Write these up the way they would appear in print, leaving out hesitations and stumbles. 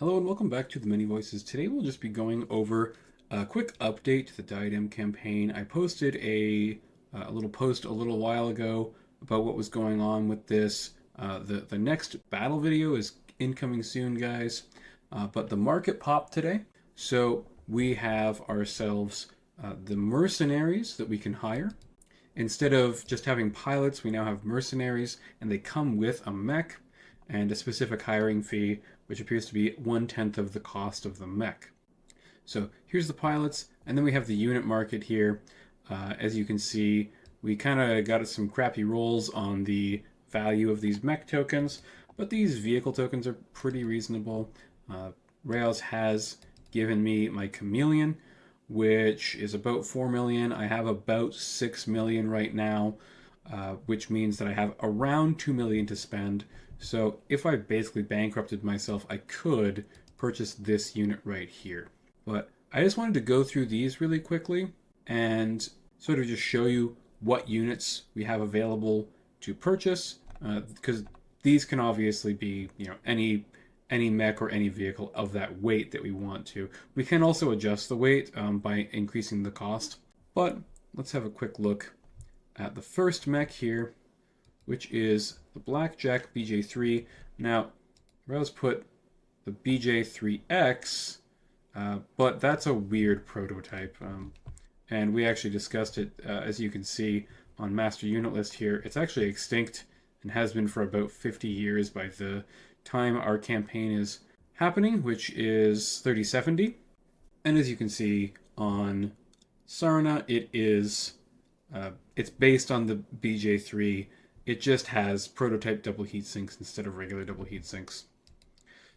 Hello and welcome back to the Many Voices. Today we'll just be going over a quick update to the Diadem campaign. I posted a little post a little while ago about what was going on with this. The next battle video is incoming soon, guys. But the market popped today, so we have ourselves the mercenaries that we can hire. Instead of just having pilots, we now have mercenaries, and they come with a mech and a specific hiring fee, which appears to be 1/10 of the cost of the mech. So here's the pilots, and then we have the unit market here. As you can see, we kind of got some crappy rolls on the value of these mech tokens, but these vehicle tokens are pretty reasonable. Raoz has given me my chameleon, which is about 4 million. I have about 6 million right now, which means that I have around 2 million to spend. So if I basically bankrupted myself, I could purchase this unit right here. But I just wanted to go through these really quickly and sort of just show you what units we have available to purchase, because these can obviously be, any mech or any vehicle of that weight that we want to. We can also adjust the weight by increasing the cost. But let's have a quick look at the first mech here, which is the Blackjack BJ3. Now, Raoz put the BJ3X, but that's a weird prototype. And we actually discussed it, as you can see on Master Unit List here. It's actually extinct and has been for about 50 years by the time our campaign is happening, which is 3070. And as you can see on Sarna, it's based on the BJ3. It just has prototype double heat sinks instead of regular double heat sinks.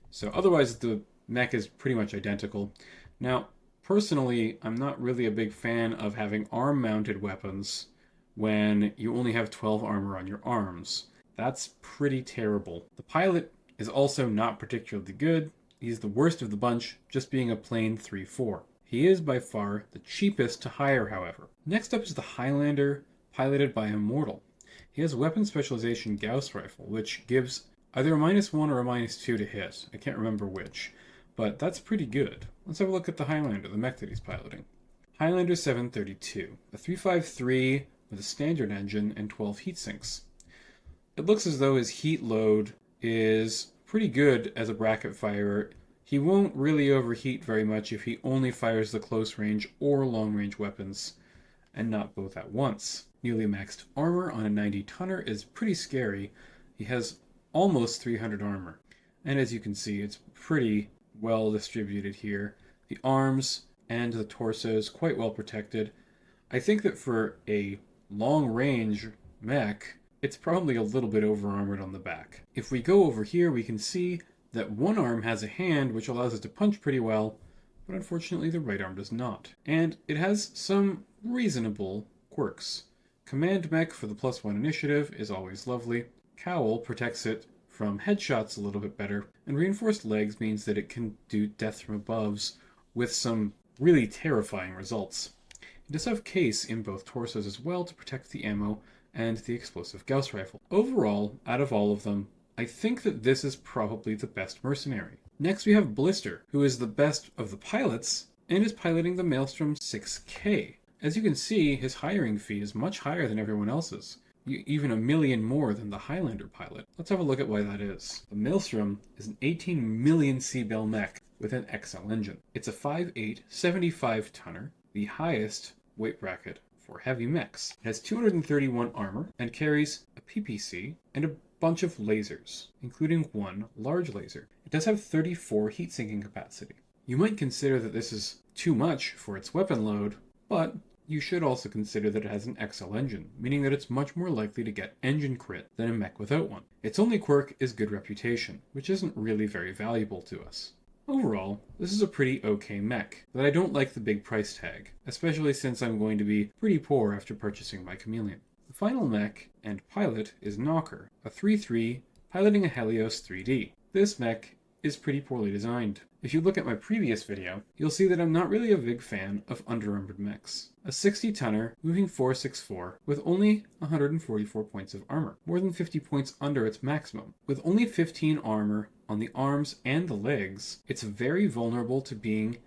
So otherwise the mech is pretty much identical. Now, personally, I'm not really a big fan of having arm-mounted weapons when you only have 12 armor on your arms. That's pretty terrible. The pilot is also not particularly good. He's the worst of the bunch, just being a plain 3/4. He is by far the cheapest to hire, however. Next up is the Highlander, piloted by Immortal. He has weapon specialization Gauss rifle, which gives either a -1 or a -2 to hit. I can't remember which, but that's pretty good. Let's have a look at the Highlander, the mech that he's piloting. Highlander 732, a 353 with a standard engine and 12 heat sinks. It looks as though his heat load is pretty good as a bracket firer. He won't really overheat very much if he only fires the close range or long range weapons, and not both at once. Newly maxed armor on a 90 tonner is pretty scary. He has almost 300 armor. And as you can see, it's pretty well distributed here. The arms and the torso is quite well protected. I think that for a long range mech, it's probably a little bit over armored on the back. If we go over here, we can see that one arm has a hand which allows it to punch pretty well, but unfortunately the right arm does not. And it has some reasonable quirks. Command mech for the +1 initiative is always lovely. Cowl protects it from headshots a little bit better, and reinforced legs means that it can do death from aboves with some really terrifying results. It does have case in both torsos as well to protect the ammo and the explosive Gauss rifle. Overall, out of all of them, I think that this is probably the best mercenary. Next we have Blister, who is the best of the pilots and is piloting the Maelstrom 6K. As you can see, his hiring fee is much higher than everyone else's, even 1 million more than the Highlander pilot. Let's have a look at why that is. The Maelstrom is an 18 million C-Bell mech with an XL engine. It's a 5.8 75 tonner, the highest weight bracket for heavy mechs. It has 231 armor and carries a PPC and a bunch of lasers, including one large laser. It does have 34 heat sinking capacity. You might consider that this is too much for its weapon load, but you should also consider that it has an XL engine, meaning that it's much more likely to get engine crit than a mech without one. Its only quirk is good reputation, which isn't really very valuable to us. Overall, this is a pretty okay mech, but I don't like the big price tag, especially since I'm going to be pretty poor after purchasing my chameleon. The final mech and pilot is Knocker, a 3/3 piloting a Helios 3D. This mech is pretty poorly designed. If you look at my previous video, you'll see that I'm not really a big fan of under-armored mechs. A 60 tonner moving 464 with only 144 points of armor, more than 50 points under its maximum, with only 15 armor on the arms and the legs, it's very vulnerable to being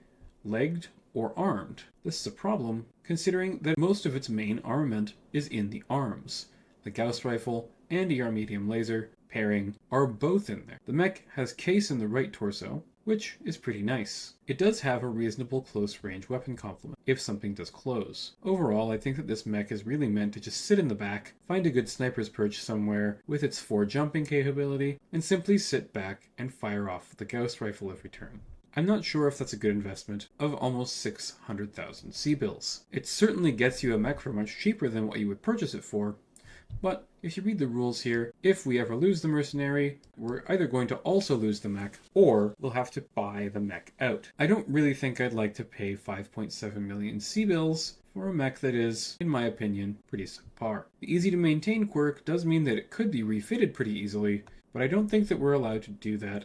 legged or armed. This is a problem considering that most of its main armament is in the arms. The Gauss rifle and ER medium laser pairing are both in there. The mech has case in the right torso, which is pretty nice. It does have a reasonable close range weapon complement if something does close. Overall, I think that this mech is really meant to just sit in the back, find a good sniper's perch somewhere with its 4 jumping capability, and simply sit back and fire off the Gauss rifle every turn. I'm not sure if that's a good investment of almost 600,000 C-bills. It certainly gets you a mech for much cheaper than what you would purchase it for, but if you read the rules here, if we ever lose the mercenary, we're either going to also lose the mech, or we'll have to buy the mech out. I don't really think I'd like to pay 5.7 million C-bills for a mech that is, in my opinion, pretty subpar. The easy to maintain quirk does mean that it could be refitted pretty easily, but I don't think that we're allowed to do that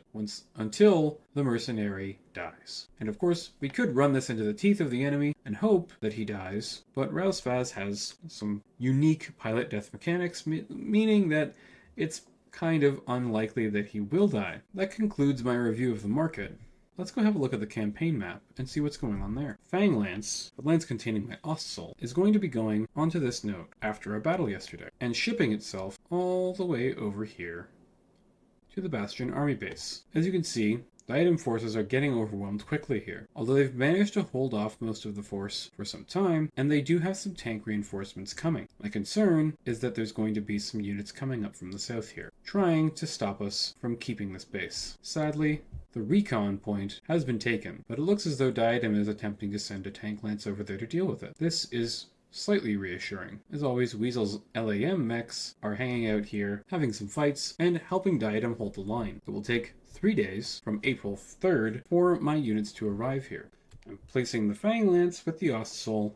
until the mercenary dies. And of course, we could run this into the teeth of the enemy and hope that he dies, but Raoz has some unique pilot death mechanics, meaning that it's kind of unlikely that he will die. That concludes my review of the market. Let's go have a look at the campaign map and see what's going on there. Fang Lance, the lance containing my Ostsoul, is going to be going onto this node after our battle yesterday, and shipping itself all the way over here to the Bastion army base. As you can see, Diadem forces are getting overwhelmed quickly here, although they've managed to hold off most of the force for some time, and they do have some tank reinforcements coming. My concern is that there's going to be some units coming up from the south here, trying to stop us from keeping this base. Sadly, the recon point has been taken, but it looks as though Diadem is attempting to send a tank lance over there to deal with it. This is slightly reassuring. As always, Weasel's LAM mechs are hanging out here, having some fights, and helping Diadem hold the line. It will take 3 days from April 3rd for my units to arrive here. I'm placing the Fang Lance with the Ostsoul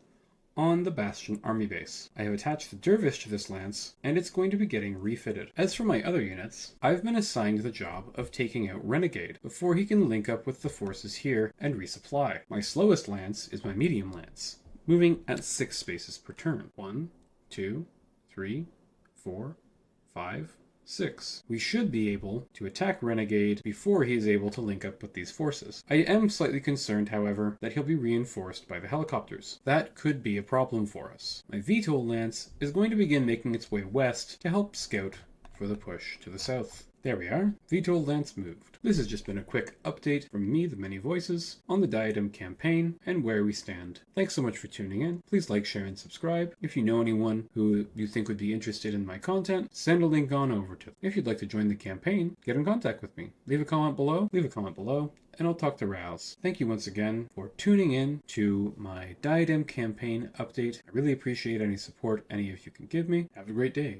on the Bastion army base. I have attached the Dervish to this lance, and it's going to be getting refitted. As for my other units, I've been assigned the job of taking out Renegade before he can link up with the forces here and resupply. My slowest lance is my medium lance, moving at 6 spaces per turn. 1, 2, 3, 4, 5, 6. We should be able to attack Renegade before he is able to link up with these forces. I am slightly concerned, however, that he'll be reinforced by the helicopters. That could be a problem for us. My VTOL Lance is going to begin making its way west to help scout for the push to the south. There we are. VTOL Lance moved. This has just been a quick update from me, the Many Voices, on the Diadem campaign and where we stand. Thanks so much for tuning in. Please like, share, and subscribe. If you know anyone who you think would be interested in my content, send a link on over to them. If you'd like to join the campaign, get in contact with me. Leave a comment below, and I'll talk to Raoz. Thank you once again for tuning in to my Diadem campaign update. I really appreciate any support any of you can give me. Have a great day.